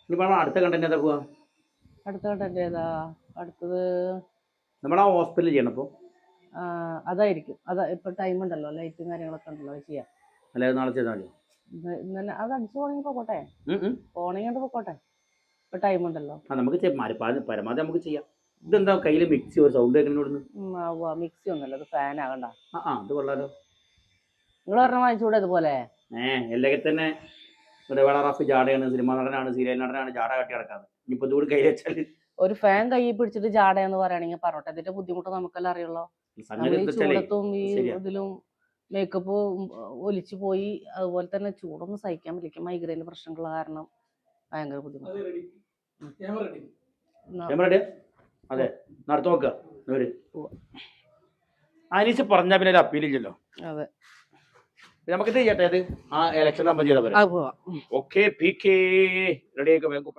ഇനിയിപ്പോൾ അടുത്ത കണ്ടന്റ് ഏതാ പോവാ? അടുത്ത കണ്ടന്റ് ഏതാ? അടുത്തത് നമ്മളാ ഹോസ്പിറ്റലിൽ ചെയ്യണം ഇപ്പോൾ. അതായിരിക്കും. അതാ ഇപ്പൊ ടൈം ഉണ്ടല്ലോ, ലൈറ്റും കാര്യങ്ങളൊക്കെ ഉണ്ടല്ലോ, അത് ചെയ്യാം. അല്ലാതെ നാളെ ചെയ്താൽ മതിയോ? ഇന്നലെ അത് അടിച്ചു പോണെങ്കിൽ പോട്ടെ, പോണെങ്കിൽ പോട്ടെ, ഇപ്പൊ ടൈം ഉണ്ടല്ലോ. നമുക്ക് പരമാവധി നമുക്ക് ചെയ്യാം. ഇതെന്താ കയ്യിൽ മിക്സി ഒരു സൗണ്ട് കേൾക്കുന്നോടുന്ന്? മിക്സി ഒന്നല്ല, അത് ഫാൻ ആകണ്ട. അത് കൊള്ളാലോ. നിങ്ങൾ പറഞ്ഞ വാങ്ങിച്ചൂടെ ഇതുപോലെ? അല്ലെങ്കിൽ തന്നെ റാഫി ജാടയാണ്, സിനിമ നടനാണ്, സീരിയൽ നടനാണ്, ജാട കട്ടി കിടക്കാതെ. ഇനിയിപ്പോ ഇതുകൂടി കയ്യിൽ വെച്ചാൽ ഒരു ഫാൻ കയ്യിൽ പിടിച്ചിട്ട് ജാടയെന്ന് പറയുകയാണെങ്കിൽ പറഞ്ഞോട്ടെ, ഇതിന്റെ ബുദ്ധിമുട്ട് നമുക്കെല്ലാം അറിയുള്ളൂ. നമ്മൾ ഈ ചൂടത്തും ഈ ഇതിലും മേക്കപ്പ് ഒലിച്ചു പോയി, അതുപോലെ തന്നെ ചൂടൊന്നും സഹിക്കാൻ പറ്റില്ല. മൈഗ്രെയിൻ പ്രശ്നങ്ങളുള്ള കാരണം ഭയങ്കര ബുദ്ധിമുട്ട്. അതെ, നടത്തു നോക്കുക. അനീസ് പറഞ്ഞാൽ പിന്നെ ഒരു അപ്പീലില്ലല്ലോ. അതെ, നമുക്കിത് ചെയ്യട്ടെ. അത് ആ ഇലക്ഷൻ നമ്മൾ ചെയ്താൽ ഓക്കെ. റെഡി ആയിക്കോ.